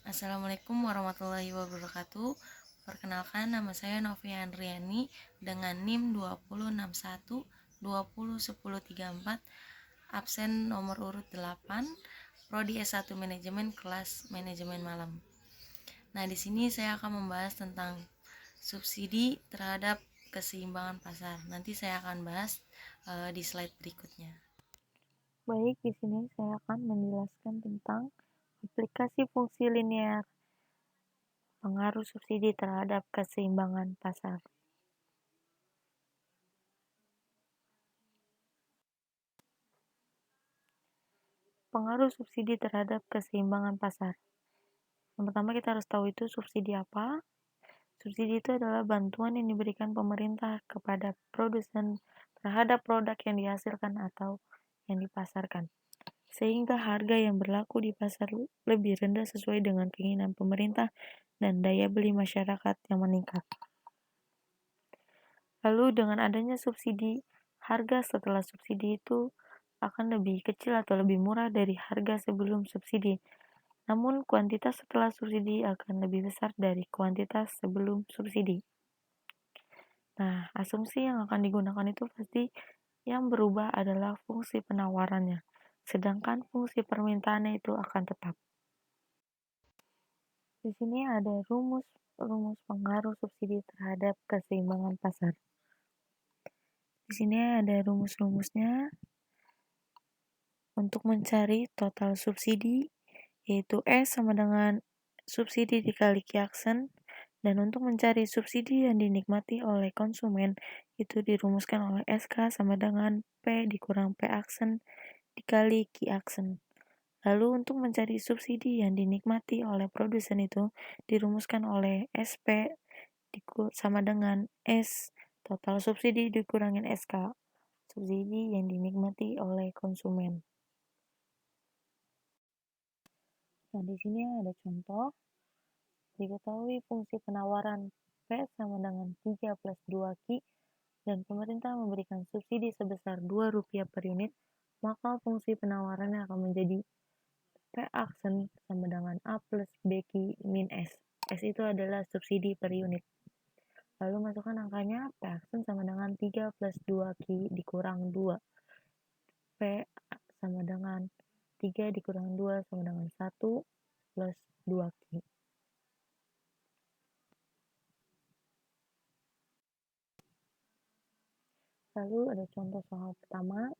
Assalamualaikum warahmatullahi wabarakatuh. Perkenalkan, nama saya Novia Andriani dengan NIM 2061 201034, absen nomor urut 8, prodi S1 Manajemen, kelas Manajemen Malam. Nah, di sini saya akan membahas tentang subsidi terhadap keseimbangan pasar. Nanti saya akan bahas di slide berikutnya. Baik, di sini saya akan menjelaskan tentang aplikasi fungsi linear, pengaruh subsidi terhadap keseimbangan pasar. Pengaruh subsidi terhadap keseimbangan pasar. Yang pertama kita harus tahu itu subsidi apa. Subsidi itu adalah bantuan yang diberikan pemerintah kepada produsen terhadap produk yang dihasilkan atau yang dipasarkan, sehingga harga yang berlaku di pasar lebih rendah sesuai dengan keinginan pemerintah dan daya beli masyarakat yang meningkat. Lalu dengan adanya subsidi, harga setelah subsidi itu akan lebih kecil atau lebih murah dari harga sebelum subsidi. Namun kuantitas setelah subsidi akan lebih besar dari kuantitas sebelum subsidi. Nah, asumsi yang akan digunakan itu pasti yang berubah adalah fungsi penawarannya, sedangkan fungsi permintaannya itu akan tetap. Di sini ada rumus pengaruh subsidi terhadap keseimbangan pasar. Di sini ada rumus-rumusnya. Untuk mencari total subsidi, yaitu S sama dengan subsidi dikali Q aksen, dan untuk mencari subsidi yang dinikmati oleh konsumen, itu dirumuskan oleh SK sama dengan P dikurang P aksen dikali Q aksen. Lalu untuk mencari subsidi yang dinikmati oleh produsen itu dirumuskan oleh SP sama dengan S total subsidi dikurangin SK, subsidi yang dinikmati oleh konsumen. Nah, di sini ada contoh. Diketahui fungsi penawaran P sama dengan 3 plus 2 Q dan pemerintah memberikan subsidi sebesar Rp2 per unit, maka fungsi penawarannya akan menjadi P aksen sama dengan A plus B Q min S. S itu adalah subsidi per unit. Lalu masukkan angkanya, P aksen sama dengan 3 plus 2 Q dikurang 2. P sama dengan 3 dikurang 2 sama dengan 1 plus 2 Q. Lalu ada contoh soal pertama.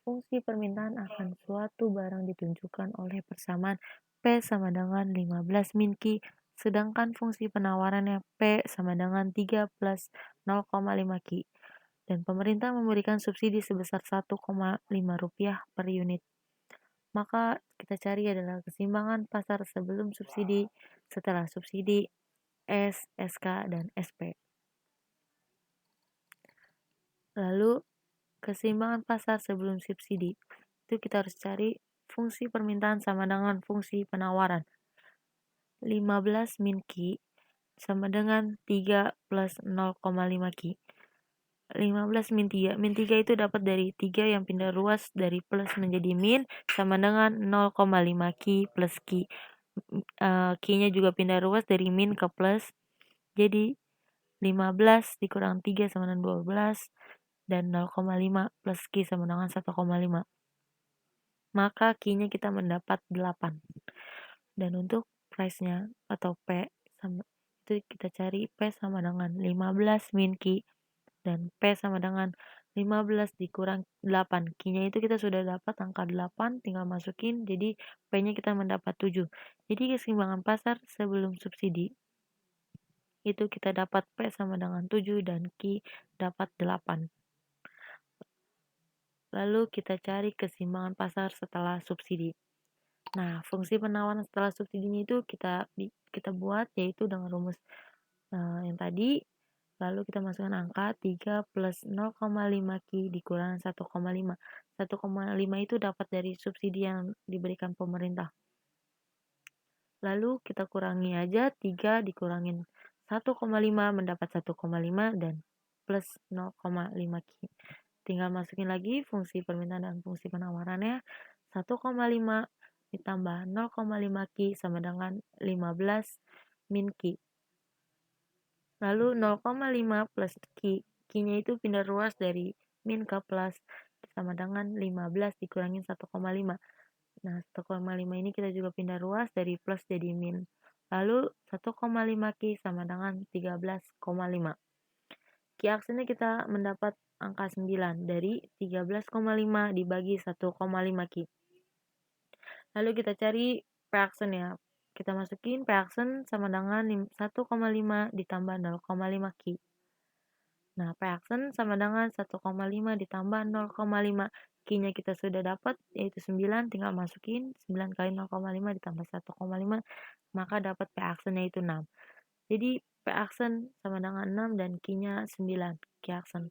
Fungsi permintaan akan suatu barang ditunjukkan oleh persamaan P sama dengan 15 min Q, sedangkan fungsi penawarannya P sama dengan 3 plus 0,5 Q. Dan pemerintah memberikan subsidi sebesar Rp1,5 per unit. Maka kita cari adalah keseimbangan pasar sebelum subsidi, setelah subsidi, S, SK, dan SP. Lalu keseimbangan pasar sebelum subsidi. Itu kita harus cari fungsi permintaan sama dengan fungsi penawaran. 15 min Q sama dengan 3 plus 0,5 Q. 15 min 3. Min 3 itu dapat dari 3 yang pindah ruas dari plus menjadi min sama dengan 0,5 Q plus Q. Q-nya juga pindah ruas dari min ke plus. Jadi 15 dikurang 3 sama dengan 12 dan 0,5 plus Q sama dengan 1,5. Maka Q-nya kita mendapat 8. Dan untuk price-nya atau P sama itu kita cari P sama dengan 15 min Q dan P sama dengan 15 dikurang 8. Q-nya itu kita sudah dapat angka 8, tinggal masukin, jadi P-nya kita mendapat 7. Jadi keseimbangan pasar sebelum subsidi itu kita dapat P sama dengan 7 dan Q dapat 8. Lalu kita cari keseimbangan pasar setelah subsidi. Nah, fungsi penawaran setelah subsidinya itu kita buat yaitu dengan rumus yang tadi. Lalu kita masukkan angka 3 plus 0,5 Q dikurang 1,5. 1,5 itu dapat dari subsidi yang diberikan pemerintah. Lalu kita kurangi aja, 3 dikurangin 1,5 mendapat 1,5 dan plus 0,5 Q. Tinggal masukin lagi fungsi permintaan dan fungsi penawarannya. 1,5 ditambah 0,5 Ki sama dengan 15 min Ki. Lalu 0,5 plus Ki. Ki-nya itu pindah ruas dari min ke plus sama dengan 15 dikurangin 1,5. Nah, 1,5 ini kita juga pindah ruas dari plus jadi min. Lalu 1,5 Ki sama dengan 13,5. Ki aksennya kita mendapat angka 9 dari 13,5 dibagi 1,5 Ki. Lalu kita cari P aksen ya. Kita masukin P aksen sama dengan 1,5 ditambah 0,5 Ki. Nah, P aksen sama dengan 1,5 ditambah 0,5. Ki-nya kita sudah dapat, yaitu 9, tinggal masukin 9 kali 0,5 ditambah 1,5, maka dapat P aksennya itu 6. Jadi, P aksen sama dengan 6 dan Ki-nya 9, Ki aksen.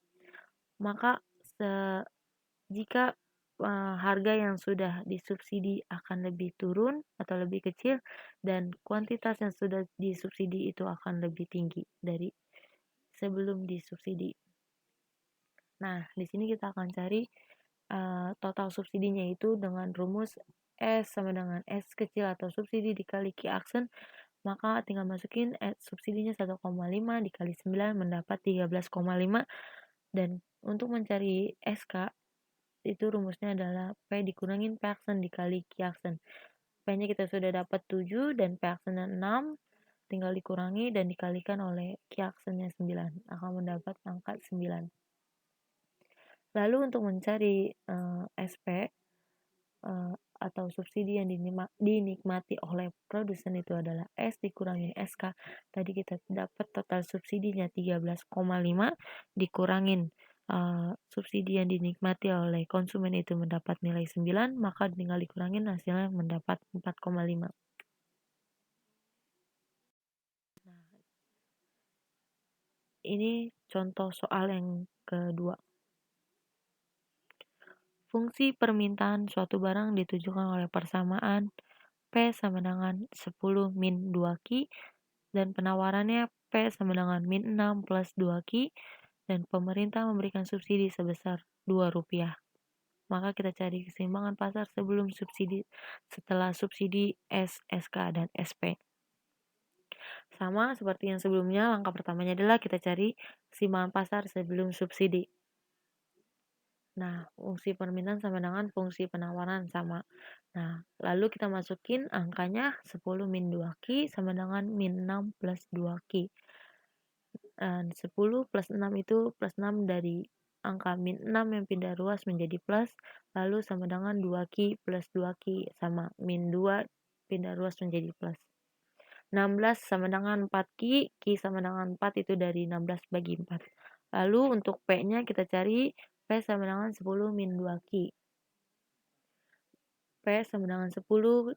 Maka, jika harga yang sudah disubsidi akan lebih turun atau lebih kecil, dan kuantitas yang sudah disubsidi itu akan lebih tinggi dari sebelum disubsidi. Nah, di sini kita akan cari total subsidinya itu dengan rumus S sama dengan S kecil atau subsidi dikali Q aksen, maka tinggal masukin subsidinya 1,5 dikali 9 mendapat 13,5, dan untuk mencari SK itu rumusnya adalah P dikurangin P aksen dikali Q aksen. P-nya kita sudah dapat 7 dan P aksennya 6, tinggal dikurangi dan dikalikan oleh Q aksennya 9, akan mendapat angka 9. Lalu untuk mencari SP atau subsidi yang dinikmati oleh produsen itu adalah S dikurangi SK. Tadi kita dapat total subsidinya 13,5 dikurangin subsidi yang dinikmati oleh konsumen itu mendapat nilai 9, maka tinggal dikurangin hasilnya mendapat 4,5. Nah, ini contoh soal yang kedua. Fungsi permintaan suatu barang ditujukan oleh persamaan P sama dengan 10 min 2 Ki, dan penawarannya P sama dengan min 6 plus 2 Ki, dan pemerintah memberikan subsidi sebesar Rp2. Maka kita cari keseimbangan pasar sebelum subsidi, setelah subsidi S, SK, dan SP. Sama seperti yang sebelumnya, langkah pertamanya adalah kita cari keseimbangan pasar sebelum subsidi. Nah, fungsi permintaan sama dengan fungsi penawaran sama. Nah, lalu kita masukin angkanya 10 min 2 Ki sama dengan min 6 plus 2 Ki. Dan 10 plus 6 itu plus 6 dari angka min 6 yang pindah ruas menjadi plus, lalu sama dengan 2 Ki plus 2 Ki sama min 2 pindah ruas menjadi plus. 16 sama dengan 4 Ki, Ki sama dengan 4 itu dari 16 bagi 4. Lalu untuk P-nya kita cari P sama dengan 10 min 2 Ki. P sama dengan 10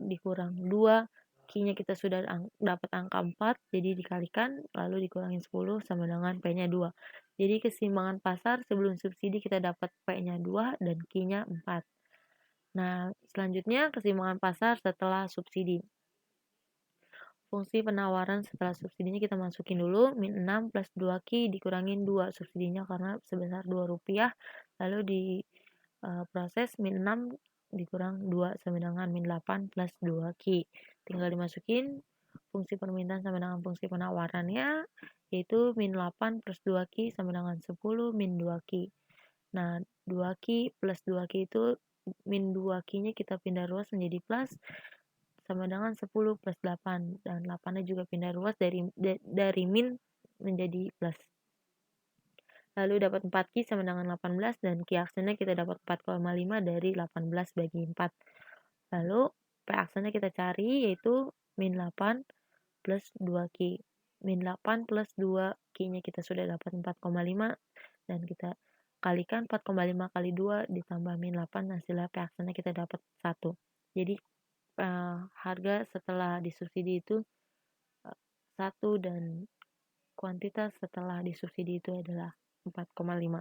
dikurang 2, Ki-nya kita sudah dapat angka 4, jadi dikalikan, lalu dikurangin 10 sama dengan P-nya 2. Jadi keseimbangan pasar sebelum subsidi kita dapat P-nya 2 dan Ki-nya 4. Nah, selanjutnya keseimbangan pasar setelah subsidi. Fungsi penawaran setelah subsidinya kita masukin dulu, min 6 plus 2 Ki dikurangin 2 subsidinya karena sebesar Rp2, lalu di proses min 6 dikurang 2 sama dengan min 8 plus 2 Ki. Tinggal dimasukin fungsi permintaan sama dengan fungsi penawarannya, yaitu min 8 plus 2 Ki sama dengan 10 min 2 Ki. Nah, 2 Ki plus 2 Ki itu min 2 Ki-nya kita pindah ruas menjadi plus, sama dengan 10 plus 8, dan 8-nya juga pindah ruas dari min menjadi plus. Lalu dapat 4 Ki sama dengan 18, dan Ki aksennya kita dapat 4,5 dari 18 bagi 4. Lalu P aksennya kita cari, yaitu min 8 plus 2 Ki. Min 8 plus 2 Ki-nya kita sudah dapat 4,5, dan kita kalikan 4,5 kali 2 ditambah min 8, hasilnya P aksennya kita dapat 1. Jadi harga setelah disubsidi itu 1, dan kuantitas setelah disubsidi itu adalah 4,5.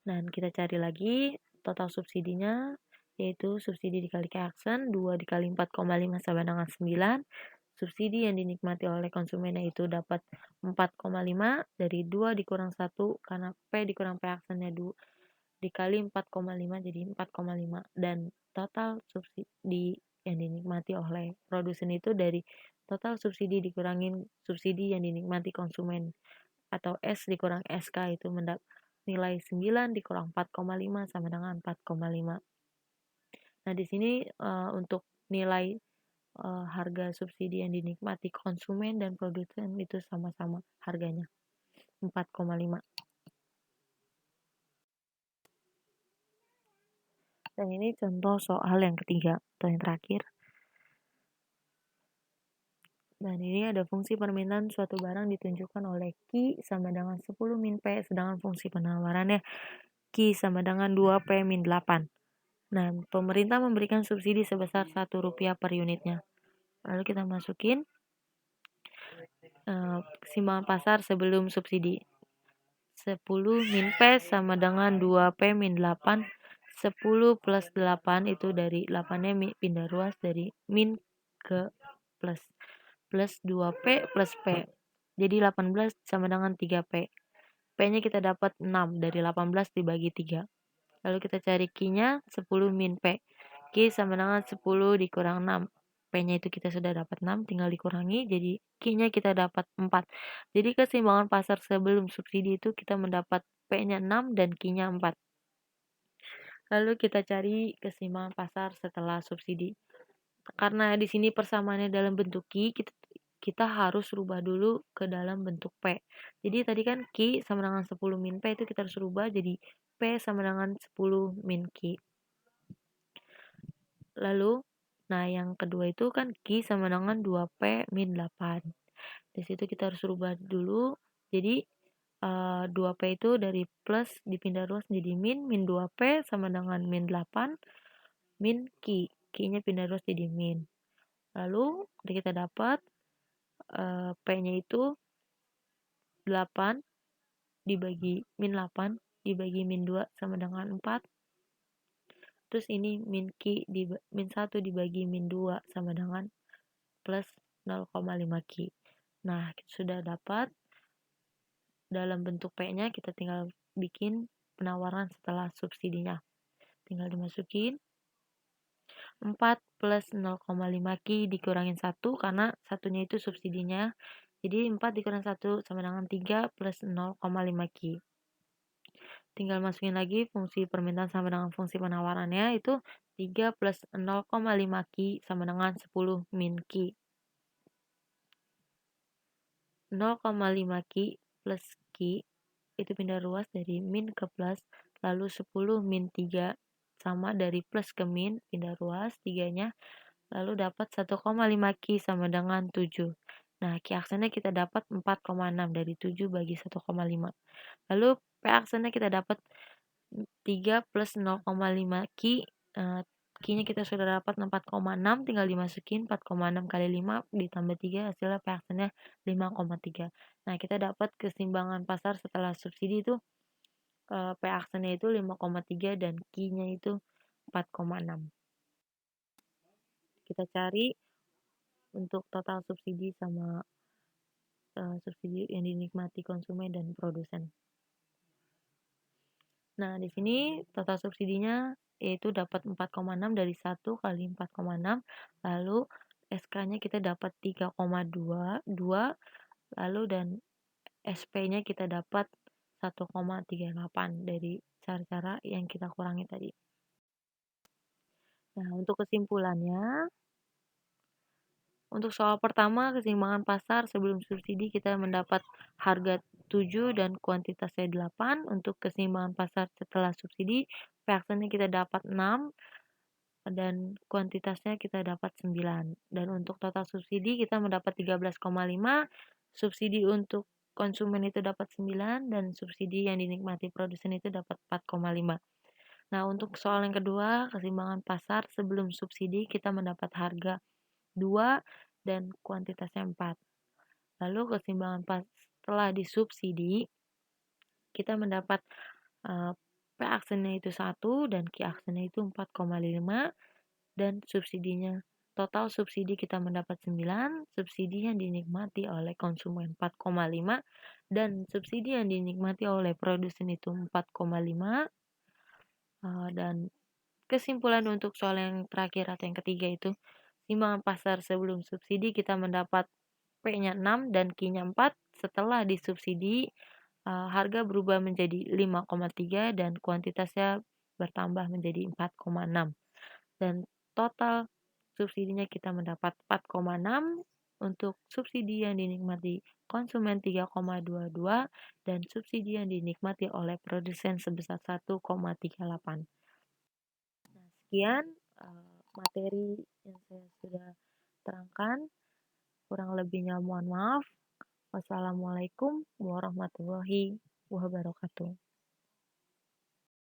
Dan kita cari lagi total subsidinya, yaitu subsidi dikali K aksen 2 dikali 4,5 sama dengan 9. Subsidi yang dinikmati oleh konsumen itu dapat 4,5 dari 2 dikurang 1 karena P dikurang P aksennya dikali 4,5 jadi 4,5 dan total subsidi yang dinikmati oleh produsen itu dari total subsidi dikurangin subsidi yang dinikmati konsumen atau S dikurang SK itu nilai 9 dikurang 4,5 sama dengan 4,5. Nah, di sini untuk nilai harga subsidi yang dinikmati konsumen dan produsen itu sama-sama harganya 4,5. Dan ini contoh soal yang ketiga atau yang terakhir. Dan ini ada fungsi permintaan suatu barang ditunjukkan oleh Q sama dengan 10 min P, sedangkan fungsi penawarannya Q sama dengan 2P min 8. Nah, pemerintah memberikan subsidi sebesar Rp1 per unitnya. Lalu kita masukin keseimbangan pasar sebelum subsidi. 10 min P sama dengan 2P min 8. 10 plus 8 itu dari 8-nya pindah ruas dari min ke plus. Plus 2P plus P. Jadi 18 sama dengan 3P. P-nya kita dapat 6 dari 18 dibagi 3. Lalu kita cari Q-nya 10 min P. Q sama dengan 10 dikurang 6. P-nya itu kita sudah dapat 6, tinggal dikurangi. Jadi Q-nya kita dapat 4. Jadi keseimbangan pasar sebelum subsidi itu kita mendapat P-nya 6 dan Q-nya 4. Lalu kita cari keseimbangan pasar setelah subsidi. Karena di sini persamaannya dalam bentuk Q, kita harus rubah dulu ke dalam bentuk P. Jadi tadi kan Q sama dengan 10 min P itu kita harus rubah jadi P sama dengan 10 min Q. Lalu, nah yang kedua itu kan Q sama dengan 2P min 8. Di situ kita harus rubah dulu. Jadi 2P itu dari plus dipindah ruas jadi min 2P sama dengan min 8 min Q. Q-nya pindah ruas jadi min. Lalu kita dapat P-nya itu 8 dibagi min 8 dibagi min 2 sama dengan 4. Terus ini min 1 dibagi min 2 sama dengan plus 0,5 Q. Nah, kita sudah dapat dalam bentuk P-nya, kita tinggal bikin penawaran setelah subsidinya. Tinggal dimasukin 4 plus 0,5 Q dikurangin 1 karena satunya itu subsidinya. Jadi 4 dikurang 1 sama dengan 3 plus 0,5 Q. Tinggal masukin lagi fungsi permintaan sama dengan fungsi penawarannya itu 3 plus 0,5 Q sama dengan 10 min Q. 0,5 Q plus Q itu pindah ruas dari min ke plus, lalu 10 min 3 sama dari plus ke min, pindah ruas 3-nya, lalu dapat 1,5 Q sama dengan 7. Nah, Q aksennya kita dapat 4,6 dari 7 bagi 1,5. Lalu P aksennya kita dapat 3 plus 0,5 Q. Q-nya kita sudah dapat 4,6, tinggal dimasukin 4,6 kali 5 ditambah 3, hasilnya P aksennya 5,3. Nah, kita dapat keseimbangan pasar setelah subsidi itu P aksennya itu 5,3 dan Q-nya itu 4,6. Kita cari untuk total subsidi sama subsidi yang dinikmati konsumen dan produsen. Nah, di sini total subsidinya yaitu dapat 4,6 dari 1 kali 4,6, lalu SK-nya kita dapat 3,2, lalu dan SP-nya kita dapat 1,38 dari cara-cara yang kita kurangi tadi. Nah, untuk kesimpulannya, untuk soal pertama, keseimbangan pasar sebelum subsidi kita mendapat harga 7 dan kuantitasnya 8. Untuk keseimbangan pasar setelah subsidi, reaksinya kita dapat 6 dan kuantitasnya kita dapat 9. Dan untuk total subsidi kita mendapat 13,5, subsidi untuk konsumen itu dapat 9 dan subsidi yang dinikmati produsen itu dapat 4,5. Nah, untuk soal yang kedua, keseimbangan pasar sebelum subsidi kita mendapat harga 2 dan kuantitasnya 4. Lalu keseimbangan setelah disubsidi kita mendapat P aksennya itu 1 dan Q aksennya itu 4,5 dan subsidinya total subsidi kita mendapat 9, subsidi yang dinikmati oleh konsumen 4,5 dan subsidi yang dinikmati oleh produsen itu 4,5. Dan kesimpulan untuk soal yang terakhir atau yang ketiga itu, timbangan pasar sebelum subsidi kita mendapat P-nya 6 dan Q-nya 4. Setelah disubsidi, harga berubah menjadi 5,3 dan kuantitasnya bertambah menjadi 4,6. Dan total subsidinya kita mendapat 4,6, untuk subsidi yang dinikmati konsumen 3,22 dan subsidi yang dinikmati oleh produsen sebesar 1,38. Nah, sekian materi yang saya sudah terangkan. Kurang lebihnya mohon maaf. Wassalamualaikum warahmatullahi wabarakatuh.